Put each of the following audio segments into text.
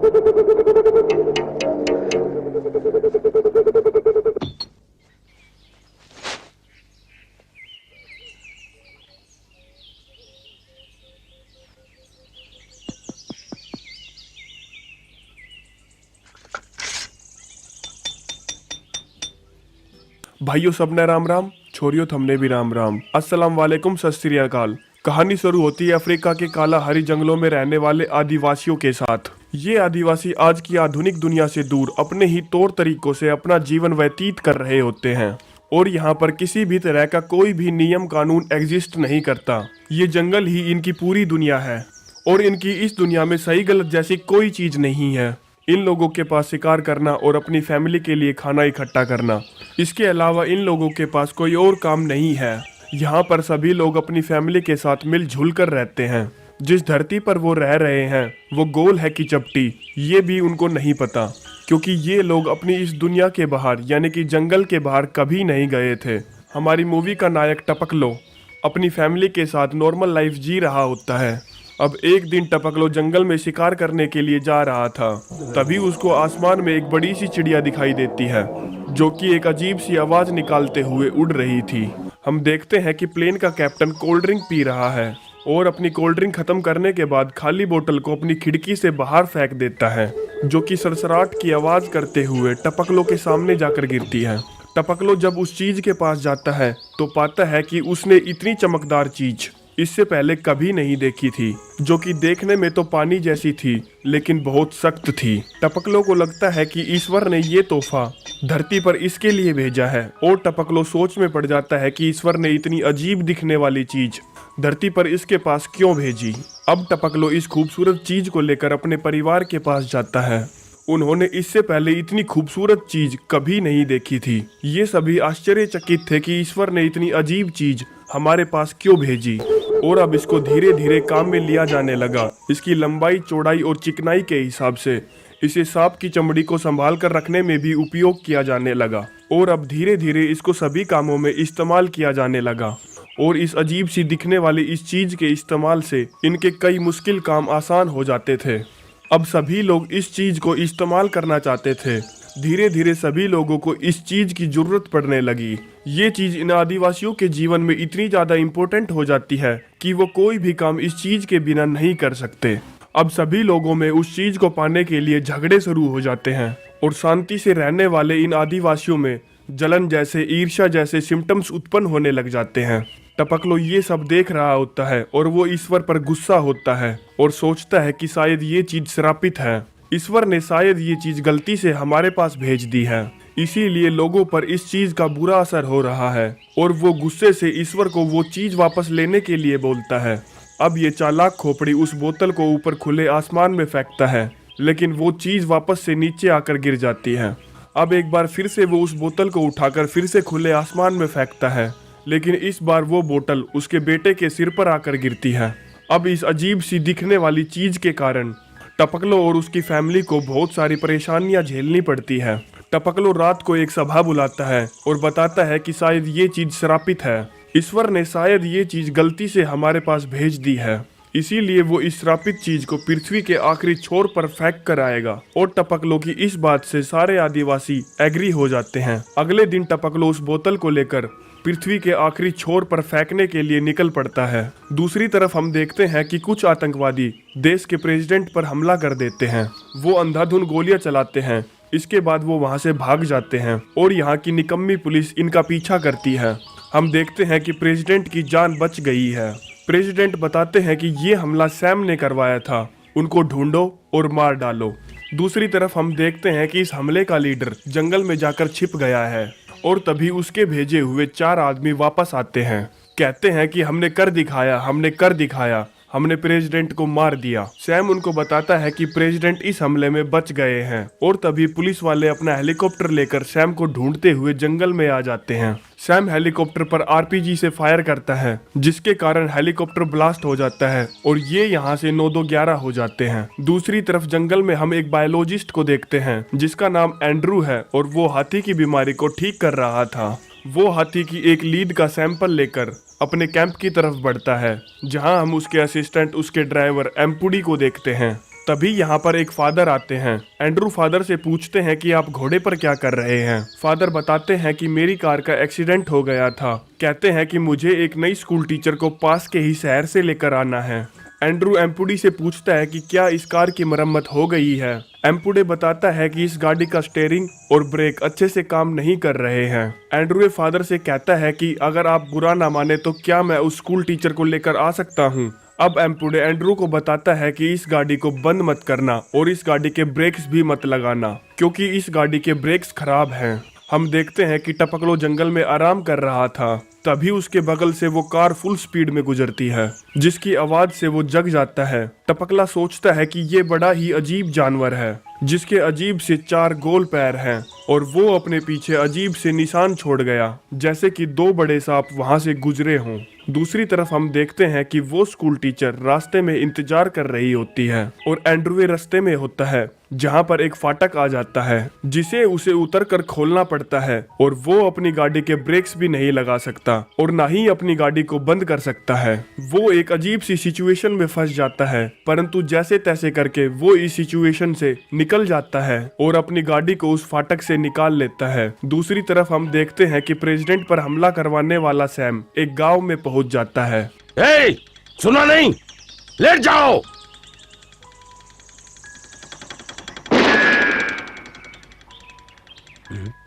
भाइयों सबने राम राम, छोरियों थमने भी राम राम। अस्सलाम वालेकुम, सत श्री अकाल। कहानी शुरू होती है अफ्रीका के काला हरी जंगलों में रहने वाले आदिवासियों के साथ। ये आदिवासी आज की आधुनिक दुनिया से दूर अपने ही तौर तरीकों से अपना जीवन व्यतीत कर रहे होते हैं और यहाँ पर किसी भी तरह का कोई भी नियम कानून एग्जिस्ट नहीं करता। ये जंगल ही इनकी पूरी दुनिया है और इनकी इस दुनिया में सही गलत जैसी कोई चीज नहीं है। इन लोगों के पास शिकार करना और अपनी फैमिली के लिए खाना इकट्ठा करना, इसके अलावा इन लोगों के पास कोई और काम नहीं है। यहाँ पर सभी लोग अपनी फैमिली के साथ मिलजुल कर रहते हैं। जिस धरती पर वो रह रहे हैं वो गोल है कि चपटी, ये भी उनको नहीं पता, क्योंकि ये लोग अपनी इस दुनिया के बाहर यानी कि जंगल के बाहर कभी नहीं गए थे। हमारी मूवी का नायक टपकलो अपनी फैमिली के साथ नॉर्मल लाइफ जी रहा होता है। अब एक दिन टपकलो जंगल में शिकार करने के लिए जा रहा था, तभी उसको आसमान में एक बड़ी सी चिड़िया दिखाई देती है जो कि एक अजीब सी आवाज निकालते हुए उड़ रही थी। हम देखते हैं कि प्लेन का कैप्टन कोल्ड ड्रिंक पी रहा है और अपनी कोल्ड ड्रिंक खत्म करने के बाद खाली बोतल को अपनी खिड़की से बाहर फेंक देता है, जो कि सरसराट की आवाज करते हुए टपकलो के सामने जाकर गिरती है। टपकलो जब उस चीज के पास जाता है तो पाता है कि उसने इतनी चमकदार चीज इससे पहले कभी नहीं देखी थी, जो कि देखने में तो पानी जैसी थी लेकिन बहुत सख्त थी। टपकलो को लगता है कि ईश्वर ने ये तोहफा धरती पर इसके लिए भेजा है और टपकलो सोच में पड़ जाता है कि ईश्वर ने इतनी अजीब दिखने वाली चीज धरती पर इसके पास क्यों भेजी। अब टपकलो इस खूबसूरत चीज को लेकर अपने परिवार के पास जाता है। उन्होंने इससे पहले इतनी खूबसूरत चीज कभी नहीं देखी थी। ये सभी आश्चर्यचकित थे कि ईश्वर ने इतनी अजीब चीज हमारे पास क्यों भेजी और अब इसको धीरे धीरे काम में लिया जाने लगा। इसकी लंबाई, चौड़ाई और चिकनाई के हिसाब से इसे सांप की चमड़ी को संभाल कर रखने में भी उपयोग किया जाने लगा और अब धीरे धीरे इसको सभी कामों में इस्तेमाल किया जाने लगा। और इस अजीब सी दिखने वाली इस चीज के इस्तेमाल से इनके कई मुश्किल काम आसान हो जाते थे। अब सभी लोग इस चीज को इस्तेमाल करना चाहते थे। धीरे धीरे सभी लोगों को इस चीज की जरूरत पड़ने लगी। ये चीज इन आदिवासियों के जीवन में इतनी ज्यादा इम्पोर्टेंट हो जाती है कि वो कोई भी काम इस चीज के बिना नहीं कर सकते। अब सभी लोगों में उस चीज को पाने के लिए झगड़े शुरू हो जाते हैं और शांति से रहने वाले इन आदिवासियों में जलन जैसे, ईर्ष्या जैसे सिम्टम्स उत्पन्न होने लग जाते हैं। टपकलो ये सब देख रहा होता है और वो ईश्वर पर गुस्सा होता है और सोचता है कि शायद ये चीज श्रापित है। ईश्वर ने शायद ये चीज गलती से हमारे पास भेज दी है, इसीलिए लोगों पर इस चीज का बुरा असर हो रहा है और वो गुस्से से ईश्वर को वो चीज वापस लेने के लिए बोलता है। अब ये चालाक खोपड़ी उस बोतल को ऊपर खुले आसमान में फेंकता है, लेकिन वो चीज वापस से नीचे आकर गिर जाती है। अब एक बार फिर से वो उस बोतल को उठाकर फिर से खुले आसमान में फेंकता है, लेकिन इस बार वो बोतल उसके बेटे के सिर पर आकर गिरती है। अब इस अजीब सी दिखने वाली चीज के कारण टपकलो और उसकी फैमिली को बहुत सारी परेशानियां झेलनी पड़ती है। टपकलो रात को एक सभा बुलाता है और बताता है कि शायद ये चीज श्रापित है। ईश्वर ने शायद ये चीज गलती से हमारे पास भेज दी है, इसीलिए वो इस श्रापित चीज को पृथ्वी के आखिरी छोर पर फेंक कर आएगा। और टपकलो की इस बात से सारे आदिवासी एग्री हो जाते हैं। अगले दिन टपकलो उस बोतल को लेकर पृथ्वी के आखिरी छोर पर फेंकने के लिए निकल पड़ता है। दूसरी तरफ हम देखते हैं कि कुछ आतंकवादी देश के प्रेसिडेंट पर हमला कर देते हैं। वो अंधाधुंध गोलियां चलाते हैं। इसके बाद वो वहां से भाग जाते हैं और यहाँ की निकम्मी पुलिस इनका पीछा करती है। हम देखते हैं कि प्रेसिडेंट की जान बच गई है। प्रेसिडेंट बताते हैं कि ये हमला सैम ने करवाया था, उनको ढूंढो और मार डालो। दूसरी तरफ हम देखते हैं कि इस हमले का लीडर जंगल में जाकर छिप गया है और तभी उसके भेजे हुए 4 आदमी वापस आते हैं। कहते हैं कि हमने कर दिखाया, हमने प्रेसिडेंट को मार दिया। सैम उनको बताता है कि प्रेसिडेंट इस हमले में बच गए हैं और तभी पुलिस वाले अपना हेलीकॉप्टर लेकर सैम को ढूंढते हुए जंगल में आ जाते हैं। सैम हेलीकॉप्टर पर आरपीजी से फायर करता है, जिसके कारण हेलीकॉप्टर ब्लास्ट हो जाता है और ये यहाँ से 9-2-11 हो जाते हैं। दूसरी तरफ जंगल में हम एक बायोलॉजिस्ट को देखते हैं जिसका नाम एंड्रू है और वो हाथी की बीमारी को ठीक कर रहा था। वो हाथी की एक लीड का सैंपल लेकर अपने कैंप की तरफ बढ़ता है, जहां हम उसके असिस्टेंट, उसके ड्राइवर एम्पुडी को देखते हैं। तभी यहाँ पर एक फादर आते हैं। एंड्रू फादर से पूछते हैं कि आप घोड़े पर क्या कर रहे हैं। फादर बताते हैं कि मेरी कार का एक्सीडेंट हो गया था। कहते हैं कि मुझे एक नई स्कूल टीचर को पास के ही शहर से लेकर आना है। एंड्रू एम्पुडी से पूछता है कि क्या इस कार की मरम्मत हो गई है। एम्पुडे बताता है कि इस गाड़ी का स्टीयरिंग और ब्रेक अच्छे से काम नहीं कर रहे हैं। एंड्रू फादर से कहता है कि अगर आप बुरा ना माने तो क्या मैं उस स्कूल टीचर को लेकर आ सकता हूँ। अब एम्पुडे एंड्रू को बताता है कि इस गाड़ी को बंद मत करना और इस गाड़ी के ब्रेक्स भी मत लगाना, क्योंकि इस गाड़ी के ब्रेक्स खराब हैं। हम देखते हैं कि टपकलो जंगल में आराम कर रहा था। तभी उसके बगल से वो कार फुल स्पीड में गुजरती है, जिसकी आवाज से वो जग जाता है। टपकला सोचता है कि ये बड़ा ही अजीब जानवर है, जिसके अजीब से 4 गोल पैर हैं और वो अपने पीछे अजीब से निशान छोड़ गया, जैसे कि 2 बड़े सांप वहां से गुजरे हों। दूसरी तरफ हम देखते हैं कि वो स्कूल टीचर रास्ते में इंतजार कर रही होती है और एंड्रू रास्ते में होता है, जहां पर एक फाटक आ जाता है जिसे उसे उतर कर खोलना पड़ता है और वो अपनी गाड़ी के ब्रेक्स भी नहीं लगा सकता और ना ही अपनी गाड़ी को बंद कर सकता है। वो एक अजीब सी सिचुएशन में फंस जाता है, परंतु जैसे तैसे करके वो इस सिचुएशन से निकल जाता है और अपनी गाड़ी को उस फाटक से निकाल लेता है। दूसरी तरफ हम देखते हैं कि प्रेसिडेंट पर हमला करवाने वाला सैम एक गाँव में पहुंच जाता है। ए, सुना नहीं, लेट जाओ।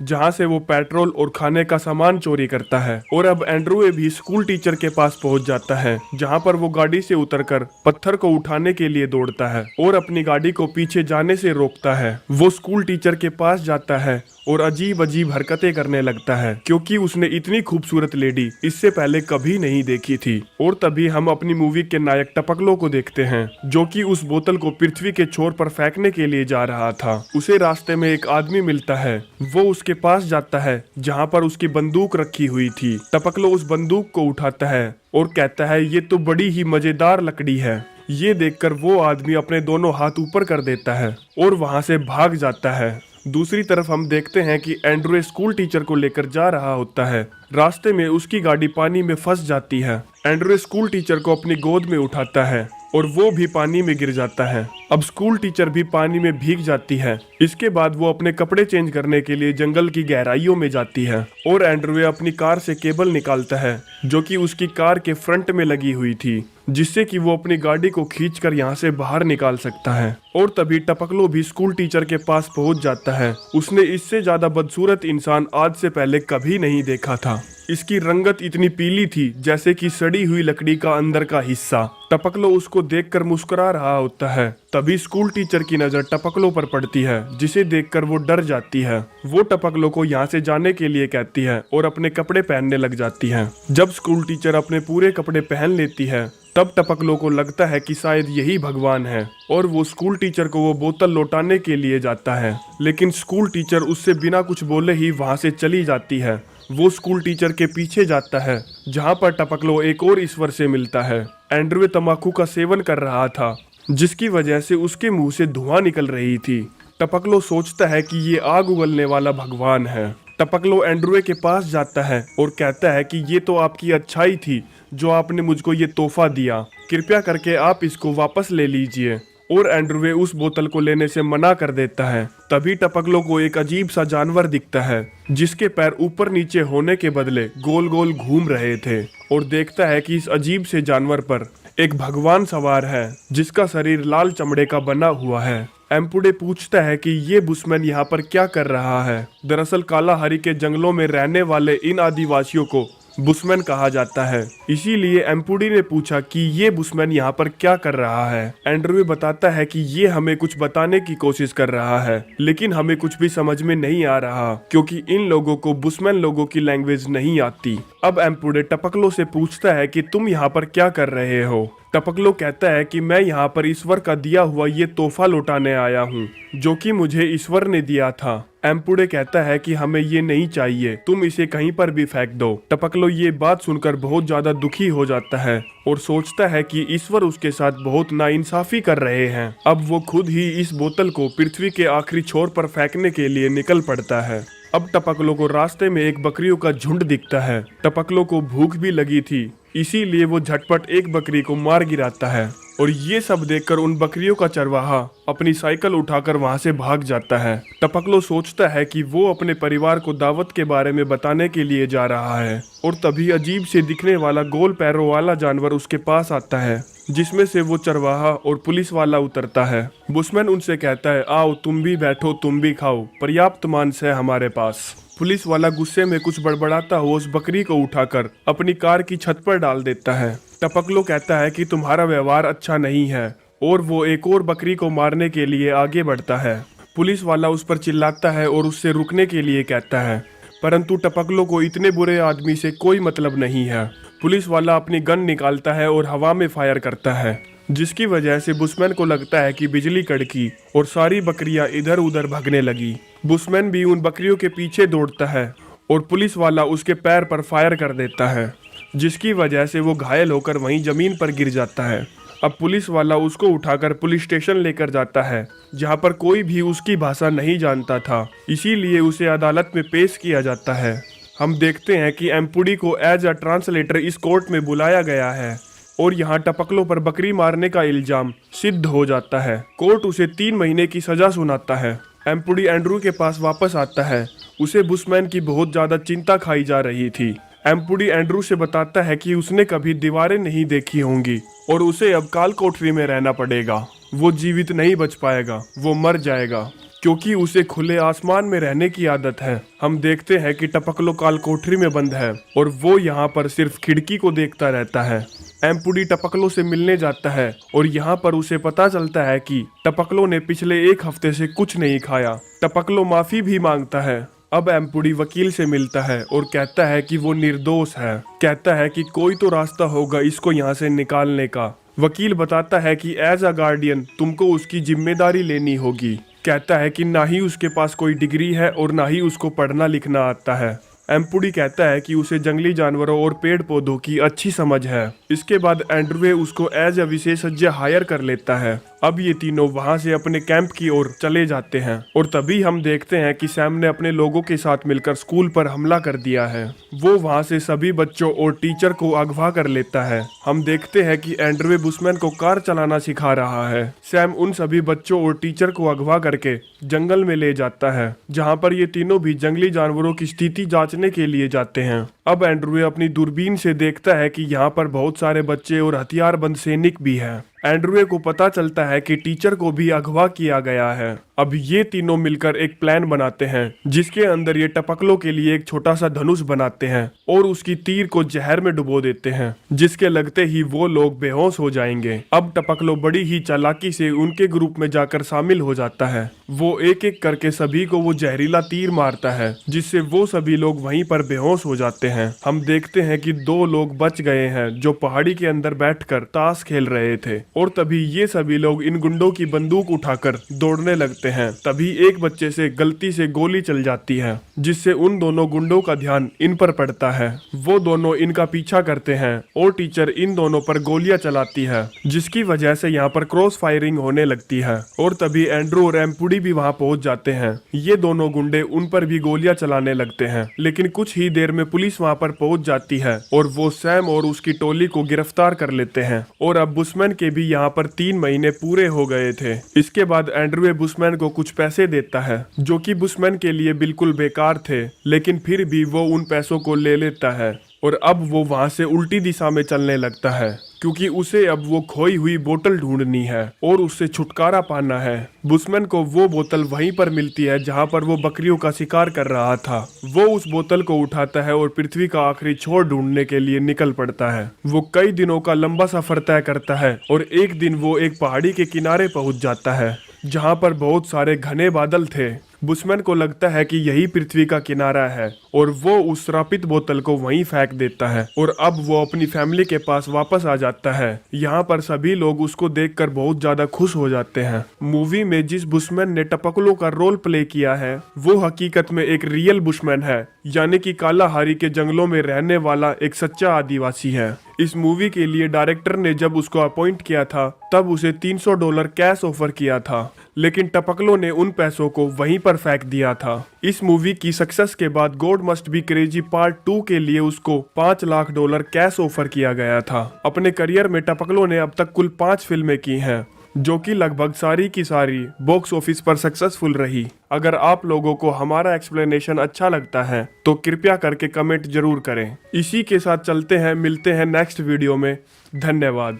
जहां से वो पेट्रोल और खाने का सामान चोरी करता है और अब एंड्रू भी स्कूल टीचर के पास पहुंच जाता है, जहां पर वो गाड़ी से उतरकर पत्थर को उठाने के लिए दौड़ता है और अपनी गाड़ी को पीछे जाने से रोकता है। वो स्कूल टीचर के पास जाता है और अजीब अजीब हरकतें करने लगता है, क्योंकि उसने इतनी खूबसूरत लेडी इससे पहले कभी नहीं देखी थी। और तभी हम अपनी मूवी के नायक टपकलो को देखते हैं, जो कि उस बोतल को पृथ्वी के छोर पर फेंकने के लिए जा रहा था। उसे रास्ते में एक आदमी मिलता है। वो उसके पास जाता है जहाँ पर उसकी बंदूक रखी हुई थी। टपकलो उस बंदूक को उठाता है और कहता है ये तो बड़ी ही मजेदार लकड़ी है। ये देखकर वो आदमी अपने दोनों हाथ ऊपर कर देता है और वहां से भाग जाता है। दूसरी तरफ हम देखते हैं कि एंड्रू स्कूल टीचर को लेकर जा रहा होता है। रास्ते में उसकी गाड़ी पानी में फंस जाती है। एंड्रू स्कूल टीचर को अपनी गोद में उठाता है और वो भी पानी में गिर जाता है। अब स्कूल टीचर भी पानी में भीग जाती है। इसके बाद वो अपने कपड़े चेंज करने के लिए जंगल की गहराइयों में जाती है और एंड्रू अपनी कार से केबल निकालता है, जो कि उसकी कार के फ्रंट में लगी हुई थी, जिससे कि वो अपनी गाड़ी को खींचकर यहाँ से बाहर निकाल सकता है। और तभी टपकलो भी स्कूल टीचर के पास पहुंच जाता है। उसने इससे ज्यादा बदसूरत इंसान आज से पहले कभी नहीं देखा था। इसकी रंगत इतनी पीली थी जैसे कि सड़ी हुई लकड़ी का अंदर का हिस्सा। टपकलो उसको देखकर मुस्कुरा रहा होता है। तभी स्कूल टीचर की नजर टपकलो पर पड़ती है, जिसे देखकर वो डर जाती है। वो टपकलो को यहाँ से जाने के लिए कहती है और अपने कपड़े पहनने लग जाती है। जब स्कूल टीचर अपने पूरे कपड़े पहन लेती है, तब टपकलो को लगता है कि शायद यही भगवान है और वो स्कूल टीचर को वो बोतल लौटाने के लिए जाता है, लेकिन स्कूल टीचर उससे बिना कुछ बोले ही वहाँ से चली जाती है। वो स्कूल टीचर के पीछे जाता है, जहाँ पर टपकलो एक और ईश्वर से मिलता है। एंड्रू तंबाकू का सेवन कर रहा था, जिसकी वजह से उसके मुंह से धुआं निकल रही थी। टपकलो सोचता है कि ये आग उगलने वाला भगवान है। टपकलो एंड्रू के पास जाता है और कहता है कि ये तो आपकी अच्छाई थी जो आपने मुझको ये तोहफा दिया, कृपया करके आप इसको वापस ले लीजिए। और एंड्रू उस बोतल को लेने से मना कर देता है। तभी टपकलो को एक अजीब सा जानवर दिखता है, जिसके पैर ऊपर नीचे होने के बदले गोल गोल घूम रहे थे, और देखता है कि इस अजीब से जानवर पर एक भगवान सवार है, जिसका शरीर लाल चमड़े का बना हुआ है। एम्पुडे पूछता है कि ये बुशमैन यहाँ पर क्या कर रहा है। दरअसल कालाहारी के जंगलों में रहने वाले इन आदिवासियों को बुशमैन कहा जाता है। इसीलिए एम्पुडी ने पूछा कि ये बुशमैन यहाँ पर क्या कर रहा है। एंड्रू बताता है कि ये हमें कुछ बताने की कोशिश कर रहा है, लेकिन हमें कुछ भी समझ में नहीं आ रहा, क्योंकि इन लोगों को बुशमैन लोगों की लैंग्वेज नहीं आती। अब एम्पुडे टपकलो से पूछता है कि तुम यहाँ पर क्या कर रहे हो। टपकलो कहता है कि मैं यहाँ पर ईश्वर का दिया हुआ ये तोहफा लौटाने आया हूँ, जो कि मुझे ईश्वर ने दिया था। एम्पुडे कहता है कि हमें ये नहीं चाहिए, तुम इसे कहीं पर भी फेंक दो। टपकलो ये बात सुनकर बहुत ज्यादा दुखी हो जाता है और सोचता है कि ईश्वर उसके साथ बहुत नाइंसाफी कर रहे हैं। अब वो खुद ही इस बोतल को पृथ्वी के आखिरी छोर पर फेंकने के लिए निकल पड़ता है। अब टपकलो को रास्ते में एक बकरियों का झुंड दिखता है। टपकलो को भूख भी लगी थी, इसीलिए वो झटपट एक बकरी को मार गिराता है और ये सब देखकर उन बकरियों का चरवाहा अपनी साइकिल उठाकर वहां से भाग जाता है। टपकलो सोचता है कि वो अपने परिवार को दावत के बारे में बताने के लिए जा रहा है और तभी अजीब से दिखने वाला गोल पैरों वाला जानवर उसके पास आता है, जिसमें से वो चरवाहा और पुलिस वाला उतरता है। बुशमैन उनसे कहता है, आओ तुम भी बैठो, तुम भी खाओ, पर्याप्त मांस है हमारे पास। पुलिस वाला गुस्से में कुछ बड़बड़ाता हुआ उस बकरी को उठाकर अपनी कार की छत पर डाल देता है। टपकलो कहता है कि तुम्हारा व्यवहार अच्छा नहीं है और वो एक और बकरी को मारने के लिए आगे बढ़ता है। पुलिस वाला उस पर चिल्लाता है और उससे रुकने के लिए कहता है, परंतु टपकलो को इतने बुरे आदमी से कोई मतलब नहीं है। पुलिस वाला अपनी गन निकालता है और हवा में फायर करता है, जिसकी वजह से बुशमैन को लगता है कि बिजली कड़की और सारी बकरियां इधर उधर भागने लगी। बुशमैन भी उन बकरियों के पीछे दौड़ता है और पुलिस वाला उसके पैर पर फायर कर देता है, जिसकी वजह से वो घायल होकर वहीं जमीन पर गिर जाता है। अब पुलिस वाला उसको उठाकर पुलिस स्टेशन लेकर जाता है, जहां पर कोई भी उसकी भाषा नहीं जानता था, इसीलिए उसे अदालत में पेश किया जाता है। हम देखते हैं कि एम्पुडी को एज अ ट्रांसलेटर इस कोर्ट में बुलाया गया है और यहाँ टपकलो पर बकरी मारने का इल्जाम सिद्ध हो जाता है। कोर्ट उसे 3 महीने की सजा सुनाता है। एम्पुडी एंड्रू के पास वापस आता है। उसे बुशमैन की बहुत ज्यादा चिंता खाई जा रही थी। एम्पुडी एंड्रू से बताता है कि उसने कभी दीवारें नहीं देखी होंगी और उसे अब काल कोठरी में रहना पड़ेगा। वो जीवित नहीं बच पाएगा, वो मर जाएगा, क्योंकि उसे खुले आसमान में रहने की आदत है। हम देखते हैं कि टपकलो काल कोठरी में बंद है और वो यहाँ पर सिर्फ खिड़की को देखता रहता है। एम्पुडी टपकलो से मिलने जाता है और यहाँ पर उसे पता चलता है कि टपकलो ने पिछले 1 हफ्ते से कुछ नहीं खाया। टपकलो माफी भी मांगता है। अब एम्पुडी वकील से मिलता है और कहता है कि वो निर्दोष है। कहता है कि कोई तो रास्ता होगा इसको यहाँ से निकालने का। वकील बताता है कि एज अ गार्डियन तुमको उसकी जिम्मेदारी लेनी होगी। कहता है कि ना ही उसके पास कोई डिग्री है और ना ही उसको पढ़ना लिखना आता है। एम्पुडी कहता है कि उसे जंगली जानवरों और पेड़ पौधों की अच्छी समझ है। इसके बाद एंड्रवे उसको एज अ विशेषज्ञ हायर कर लेता है। अब ये तीनों वहां से अपने कैंप की ओर चले जाते हैं और तभी हम देखते हैं कि सैम ने अपने लोगों के साथ मिलकर स्कूल पर हमला कर दिया है। वो वहां से सभी बच्चों और टीचर को अगवा कर लेता है। हम देखते हैं कि एंड्रवे बुशमैन को कार चलाना सिखा रहा है। सैम उन सभी बच्चों और टीचर को अगवा करके जंगल में ले जाता है, जहाँ पर ये तीनों भी जंगली जानवरों की स्थिति जांचने के लिए जाते हैं। अब एंड्रवे अपनी दूरबीन से देखता है कि यहाँ पर बहुत सारे बच्चे और हथियारबंद सैनिक भी हैं। एंड्रवे को पता चलता है कि टीचर को भी अगवा किया गया है। अब ये तीनों मिलकर एक प्लान बनाते हैं, जिसके अंदर ये टपकलो के लिए एक छोटा सा धनुष बनाते हैं और उसकी तीर को जहर में डुबो देते हैं, जिसके लगते ही वो लोग बेहोश हो जाएंगे। अब टपकलो बड़ी ही चालाकी से उनके ग्रुप में जाकर शामिल हो जाता है। वो एक एक करके सभी को वो जहरीला तीर मारता है, जिससे वो सभी लोग वहीं पर बेहोश हो जाते हैं। हम देखते हैं कि 2 लोग बच गए हैं, जो पहाड़ी के अंदर बैठकर ताश खेल रहे थे, और तभी ये सभी लोग इन गुंडों की बंदूक उठाकर दौड़ने लगते हैं। तभी एक बच्चे से गलती से गोली चल जाती है, जिससे उन दोनों गुंडों का ध्यान इन पर पड़ता है। वो दोनों इनका पीछा करते हैं और टीचर इन दोनों पर गोलियां चलाती है, जिसकी वजह से यहाँ पर क्रॉस फायरिंग होने लगती है। और तभी एंड्रू और एम्पुडी भी वहाँ पहुँच जाते हैं। ये दोनों गुंडे उन पर भी गोलियां चलाने लगते हैं, लेकिन कुछ ही देर में पुलिस वहाँ पर पहुँच जाती है और वो सैम और उसकी टोली को गिरफ्तार कर लेते हैं। और अब बुशमैन के भी यहाँ पर 3 महीने पूरे हो गए थे। इसके बाद एंड्रवे बुशमैन को कुछ पैसे देता है, जो कि बुशमैन के लिए बिल्कुल बेकार थे, लेकिन फिर भी वो उन पैसों को ले लेता है और अब वो वहां से उल्टी दिशा में चलने लगता है, क्योंकि उसे अब वो खोई हुई बोतल ढूंढनी है और उससे छुटकारा पाना है। बुशमैन को वो बोतल वहीं पर मिलती है जहां पर वो बकरियों का शिकार कर रहा था। वो उस बोतल को उठाता है और पृथ्वी का आखिरी छोर ढूंढने के लिए निकल पड़ता है। वो कई दिनों का लंबा सफर तय करता है और एक दिन वो एक पहाड़ी के किनारे पहुंच जाता है, जहां पर बहुत सारे घने बादल थे। बुशमैन को लगता है कि यही पृथ्वी का किनारा है और वो उस श्रापित बोतल को वहीं फेंक देता है और अब वो अपनी फैमिली के पास वापस आ जाता है। यहाँ पर सभी लोग उसको देखकर बहुत ज्यादा खुश हो जाते हैं। मूवी में जिस बुशमैन ने टपकलो का रोल प्ले किया है, वो हकीकत में एक रियल बुशमैन है। यानी कि कालाहारी के जंगलों में रहने वाला एक सच्चा आदिवासी है। इस मूवी के लिए डायरेक्टर ने जब उसको अपॉइंट किया था तब उसे $300 कैश ऑफर किया था, लेकिन टपकलो ने उन पैसों को वहीं पर फेंक दिया था। इस मूवी की सक्सेस के बाद God must be crazy part 2 के लिए उसको $5 लाख कैश ऑफर किया गया था। अपने करियर में टपकलो ने अब तक कुल 5 फिल्में की हैं, जो कि लगभग सारी की सारी बॉक्स ऑफिस पर सक्सेसफुल रही। अगर आप लोगों को हमारा एक्सप्लेनेशन अच्छा लगता है तो कृपया करके कमेंट जरूर करें। इसी के साथ चलते हैं, मिलते हैं नेक्स्ट वीडियो में। धन्यवाद।